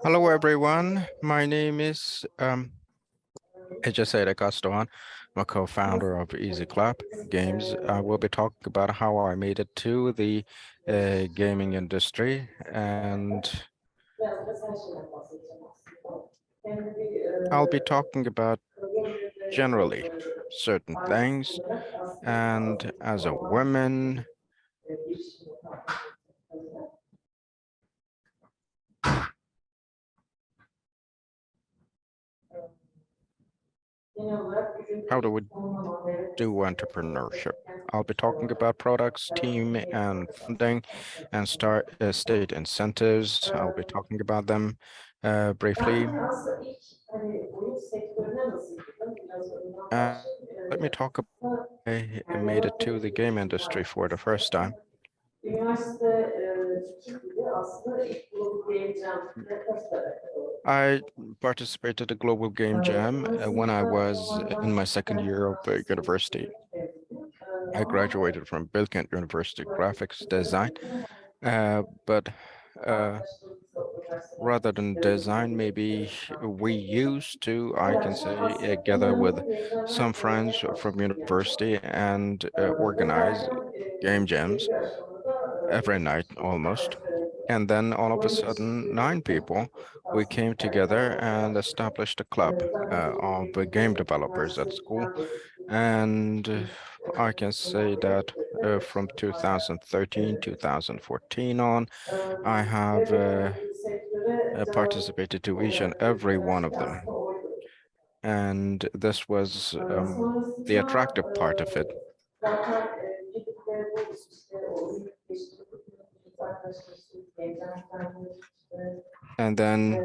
Hello, everyone. My name is Ece Seyrek Hasdoğan. I'm a co-founder of Easy Club Games. I will be talking about how I made it to the gaming industry, and I'll be talking about generally certain things. And as a woman, how do we do entrepreneurship? I'll be talking about products, team, and funding, and state incentives. I'll be talking about them briefly. Uh, Let me talk about how I made it to the game industry for the first time. I participated in Global Game Jam when I was in my second year of university. I graduated from Bilkent University Graphics Design, but uh, rather than design, maybe we used to, I can say, gather with some friends from university and organize game jams every night almost. And then all of a sudden, 9 people, we came together and established a club of game developers at school. And I can say that from 2013, 2014 on, I have participated to each and every one of them. And this was the attractive part of it. And then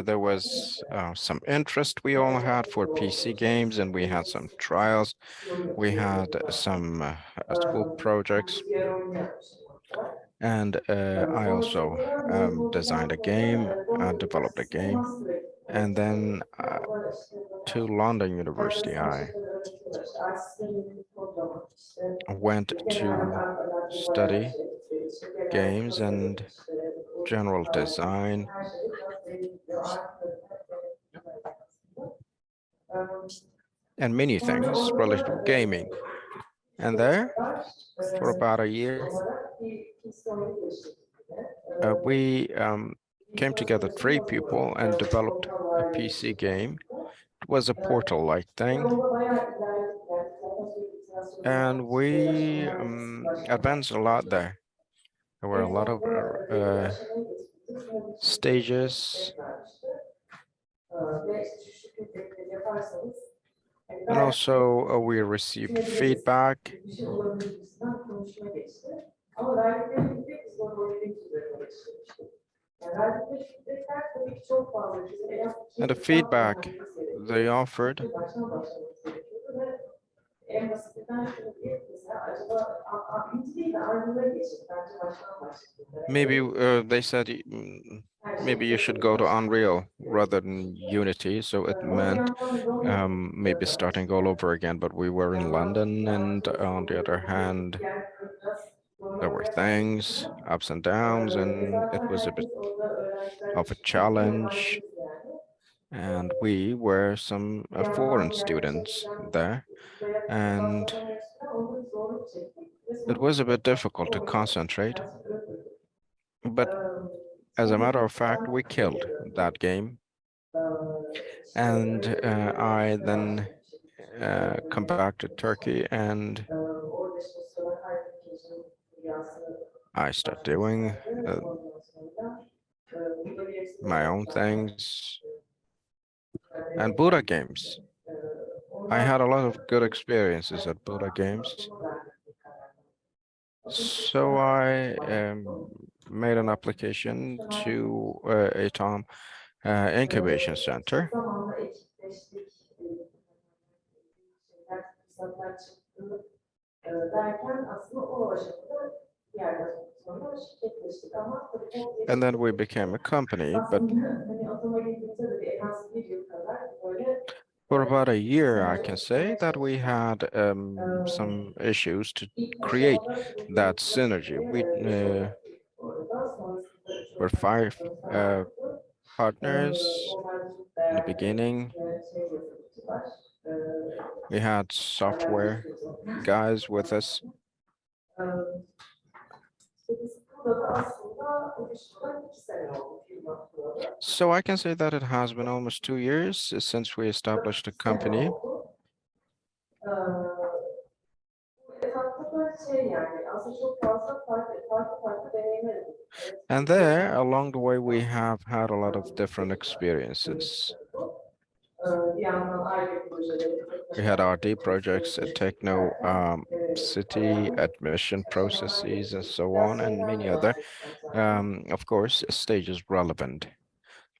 there was some interest we all had for PC games, and we had some trials. We had some school projects, and I also designed a game, developed a game, and then to London University, I went to study games and general design. And many things related to gaming. And there, for about a year, we came together 3 people and developed a PC game. It was a portal-like thing. And we advanced a lot there. There were a lot of stages. And also we received feedback. And the feedback they offered maybe they said maybe you should go to Unreal rather than Unity. So it meant maybe starting all over again. But we were in London, and on the other hand, there were things, ups and downs, and it was a bit of a challenge. And we were some foreign students there, and it was a bit difficult to concentrate. But as a matter of fact, we killed that game. And I then come back to Turkey, and I start doing my own things. And Buddha games. I had a lot of good experiences at Buddha games. So I made an application to a Tom incubation center. And then we became a company, but For about a year, I can say that we had some issues to create that synergy. We were five partners in the beginning. We had software guys with us. So I can say that it has been almost 2 years since we established the company. And there, along the way, we have had a lot of different experiences. We had RD projects, techno city admission processes, and so on, and many other, of course, stages relevant.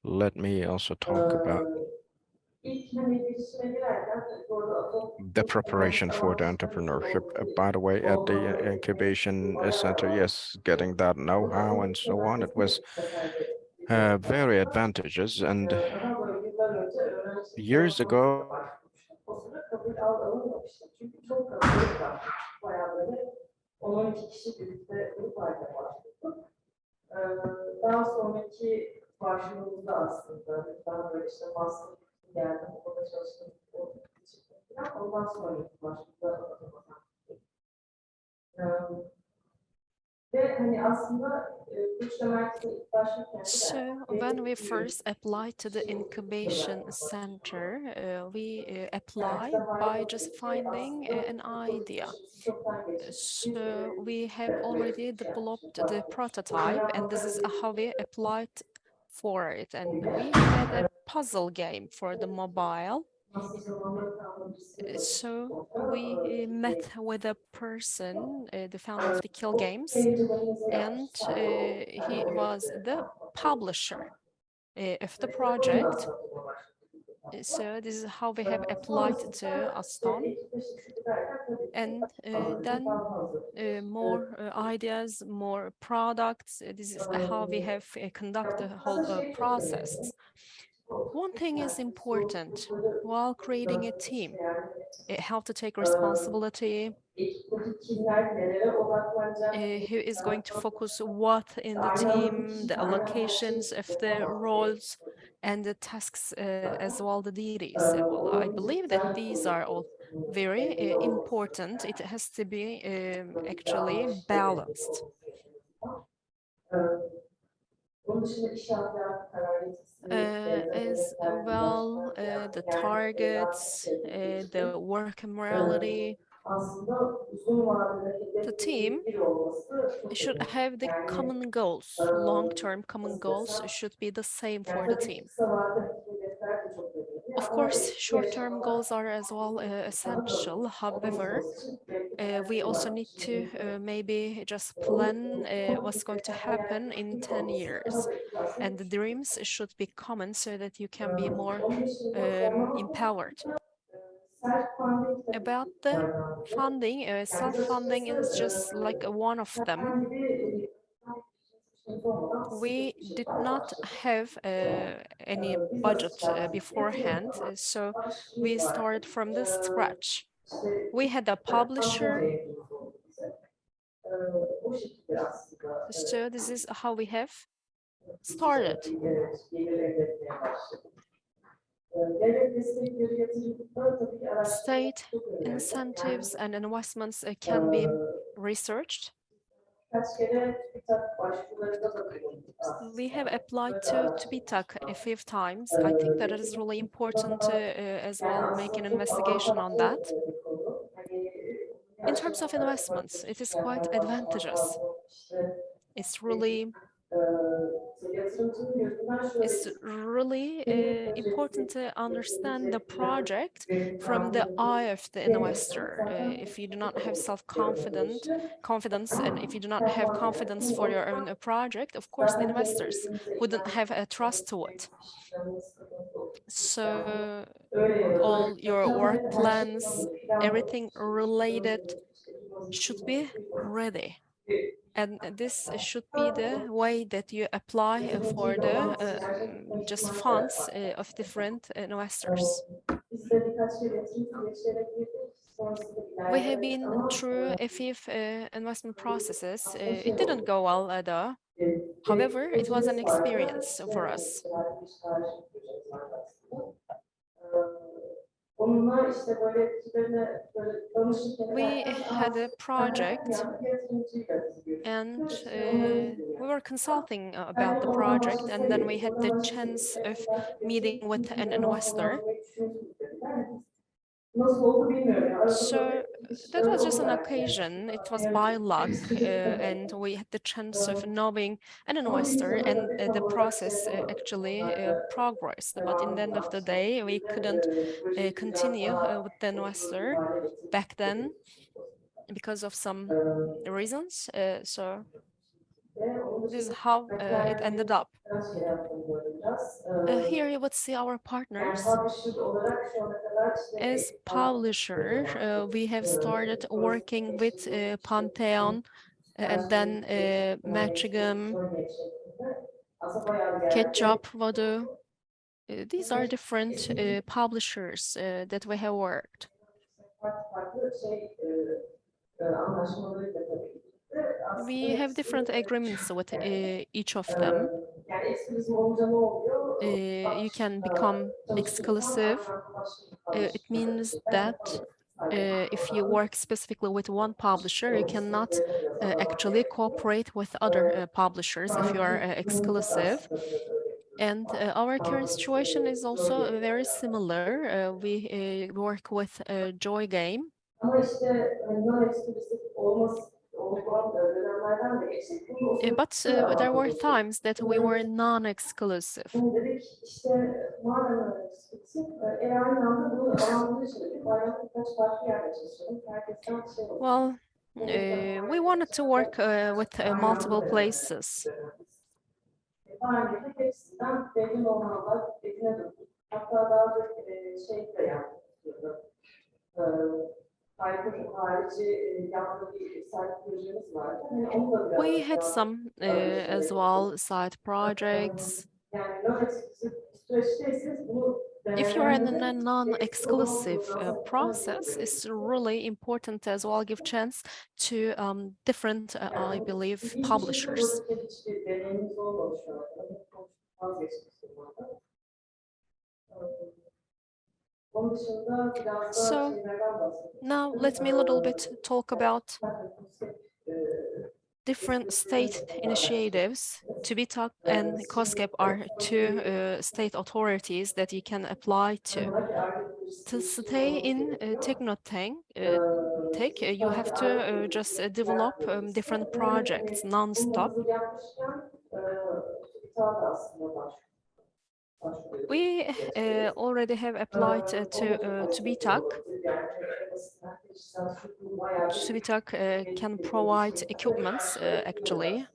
Let me also talk about the preparation for the entrepreneurship. By the way, at the incubation center, yes, getting that know-how and so on, it was very advantageous. And years ago, So when we first applied to the incubation center, we apply by just finding an idea. So we have already developed the prototype, and this is how we applied for it. And we had a puzzle game for the mobile. So we met with a person, the founder of the Kill Games, and he was the publisher of the project. So this is how we have applied to Aston. And then more ideas, more products. This is how we have conducted the whole process. One thing is important while creating a team. It have to take responsibility. Who is going to focus what in the team, the allocations of the roles, and the tasks as well, the duties. Well, I believe that these are all very important. It has to be actually balanced. As well, the targets, the work morality. The team should have the common goals. Long-term common goals should be the same for the team. Of course, short-term goals are as well essential. However, we also need to maybe just plan what's going to happen in 10 years. And the dreams should be common so that you can be more empowered. About the funding, self-funding is just like one of them. We did not have any budget beforehand, so we started from the scratch. We had a publisher, so this is how we have started. State incentives and investments can be researched. We have applied to TÜBİTAK a few times. I think that it is really important to as well make an investigation on that. In terms of investments, it is quite advantageous. It's really important to understand the project from the eye of the investor. If you do not have confidence, and if you do not have confidence for your own project, of course, the investors wouldn't have a trust to it. So all your work plans, everything related should be ready. And this should be the way that you apply for the just funds of different investors. We have been through a few investment processes. It didn't go well, though. However, it was an experience for us. We had a project and we were consulting about the project, and then we had the chance of meeting with an investor. So that was just an occasion. It was by luck, and we had the chance of knowing an investor, and the process actually progressed. But in the end of the day, we couldn't continue with the investor back then because of some reasons. So this is how it ended up. Here you would see our partners. As publisher, we have started working with Pantheon and then Matchigam, Ketchup, Voodoo. These are different publishers that we have worked. We have different agreements with each of them. You can become exclusive. It means that if you work specifically with one publisher, you cannot actually cooperate with other publishers if you are exclusive. And our current situation is also very similar. We work with Joy Game. But there were times that we were non-exclusive. Well, we wanted to work with multiple places. We had some as well side projects. If you're in a non-exclusive process, it's really important as well give chance to different, I believe, publishers. So now let me a little bit talk about different state initiatives. TÜBİTAK and KOSGEB are two state authorities that you can apply to. To stay in Technotech, you have to just develop different projects non-stop. We already have applied to TÜBİTAK. TÜBİTAK can provide equipments actually.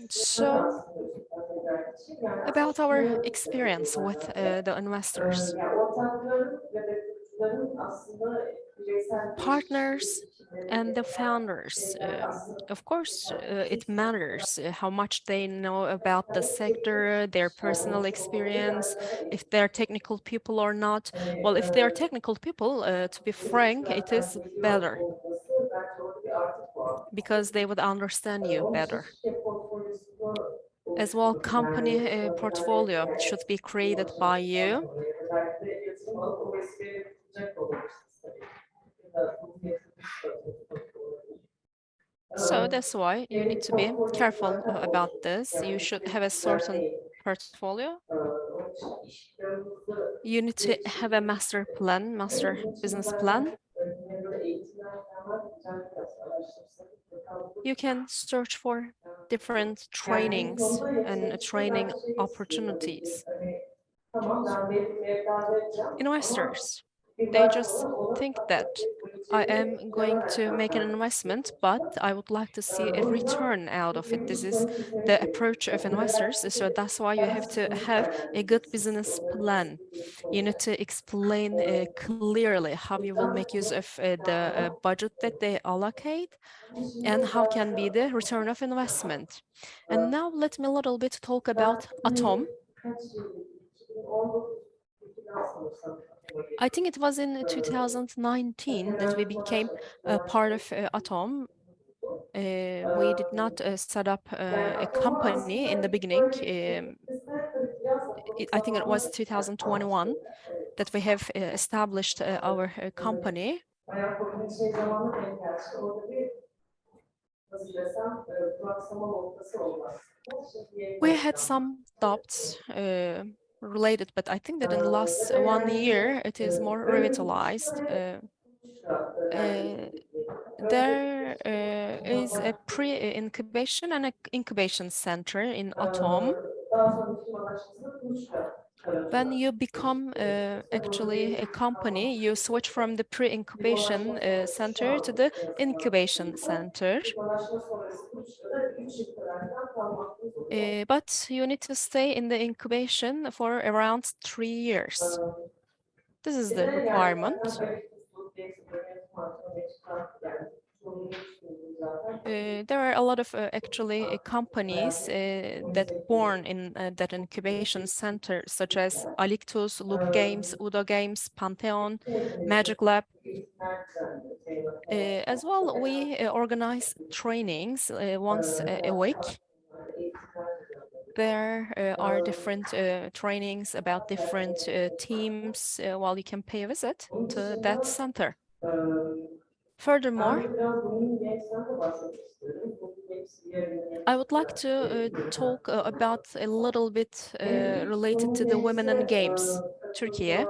So, about our experience with the investors. Partners and the founders, of course, it matters how much they know about the sector, their personal experience, if they're technical people or not. Well, if they're technical people, to be frank, it is better because they would understand you better. As well, company portfolio should be created by you. So that's why you need to be careful about this. You should have a certain portfolio. You need to have a master plan, master business plan. You can search for different trainings and training opportunities. Investors, they just think that I am going to make an investment, but I would like to see a return out of it. This is the approach of investors. So that's why you have to have a good business plan. You need to explain clearly how you will make use of the budget that they allocate and how can be the return of investment. And now let me a little bit talk about Atom. I think it was in 2019 that we became a part of Atom. We did not set up a company in the beginning. I think it was 2021 that we have established our company. We had some doubts related, but I think that in the last 1 year it is more revitalized. There is a pre-incubation and an incubation center in Atom. When you become actually a company, you switch from the pre-incubation center to the incubation center. But you need to stay in the incubation for around 3 years. This is the requirement. There are a lot of actually companies that born in that incubation center, such as Alictus, Loop Games, Udo Games, Pantheon, Magic Lab. As well, we organize trainings once a week. There are different trainings about different teams while you can pay a visit to that center. Furthermore, I would like to talk about a little bit related to the women in games, Turkey.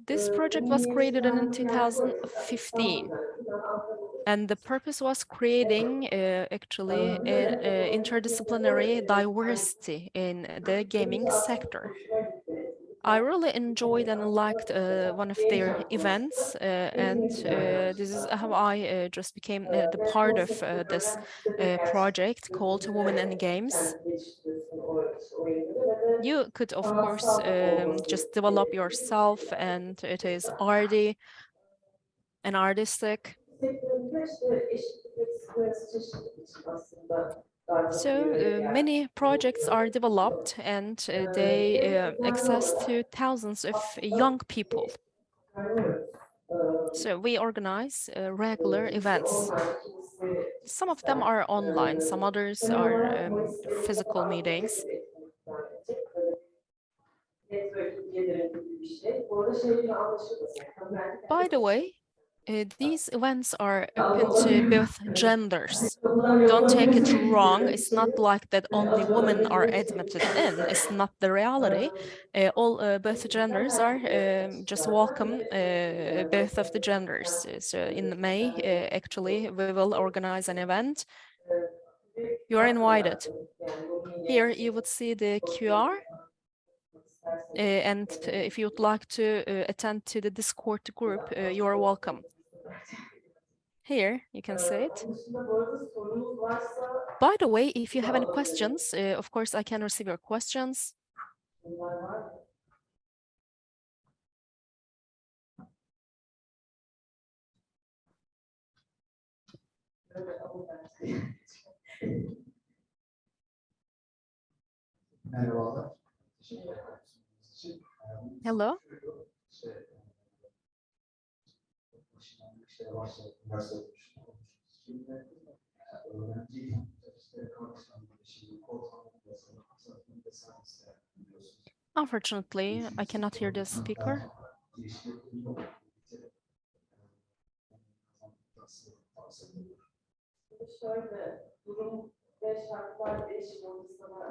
This project was created in 2015, and the purpose was creating actually interdisciplinary diversity in the gaming sector. I really enjoyed and liked one of their events, and this is how I just became the part of this project called Women in Games. You could, of course, just develop yourself, and it is arty and artistic. So many projects are developed, and they access to thousands of young people. So we organize regular events. Some of them are online, some others are physical meetings. By the way, these events are open to both genders. Don't take it wrong. It's not like that only women are admitted in. It's not the reality. Both genders are just welcome, both of the genders. So in May, actually, we will organize an event. You are invited. Here you would see the QR. And if you would like to attend to the Discord group, you are welcome. Here, you can see it. By the way, if you have any questions, of course, I can receive your questions. Hello. Unfortunately, I cannot hear the speaker.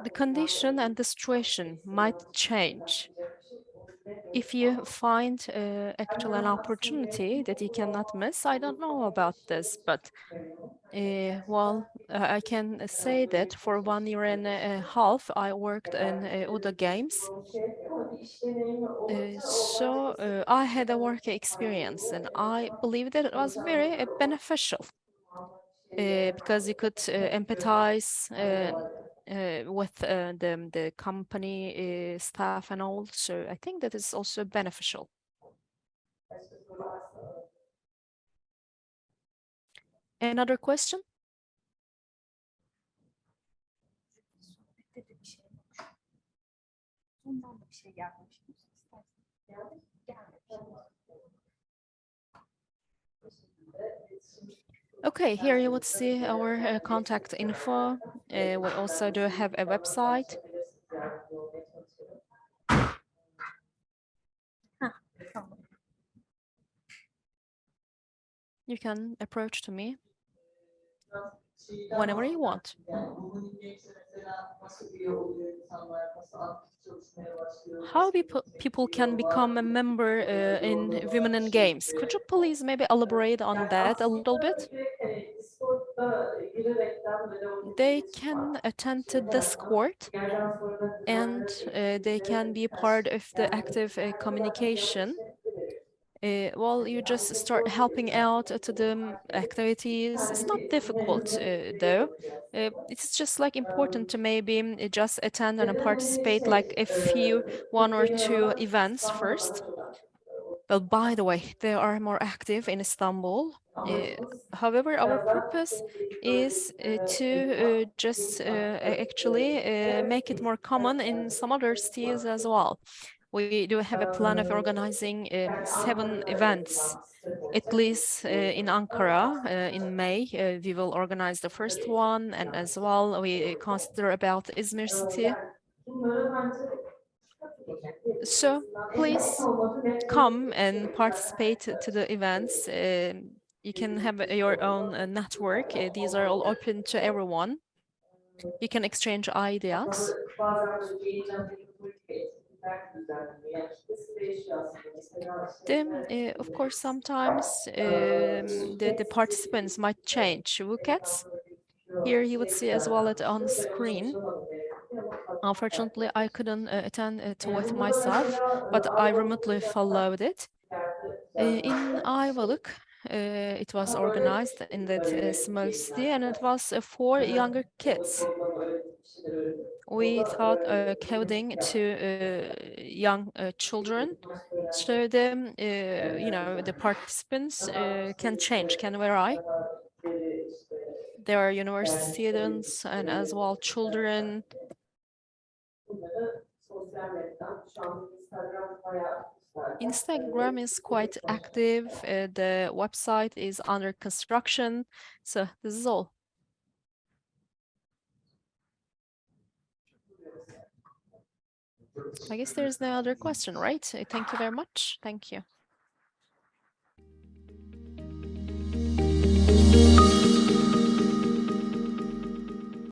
The condition and the situation might change. If you find actually an opportunity that you cannot miss, I don't know about this, but well, I can say that for 1 year and a half, I worked in Uda Games. I had a work experience, and I believe that it was very beneficial because you could empathize with the company staff and all. So I think that is also beneficial. Another question? Okay, here you would see our contact info. We also do have a website. You can approach to me whenever you want. How people can become a member in Women in Games? Could you please maybe elaborate on that a little bit? They can attend to Discord and they can be part of the active communication. Well, you just start helping out to the activities. It's not difficult though. It's just like important to maybe just attend and participate like a few 1 or 2 events first. Well, by the way, they are more active in Istanbul. However, our purpose is to just actually make it more common in some other cities as well. We do have a plan of organizing 7 events, at least in Ankara in May. We will organize the first one, and as well we consider about Izmir city. So please come and participate to the events. You can have your own network. These are all open to everyone. You can exchange ideas. Then, of course, sometimes the participants might change WCATs. Here you would see as well it on screen. Unfortunately, I couldn't attend it with myself, but I remotely followed it. In Ayvalık, it was organized in that small city, and it was for younger kids. We taught coding to young children, so the participants can change, can vary. There are university students and as well children. Instagram is quite active. The website is under construction. So this is all. I guess there is no other question, right? Thank you very much. Thank you.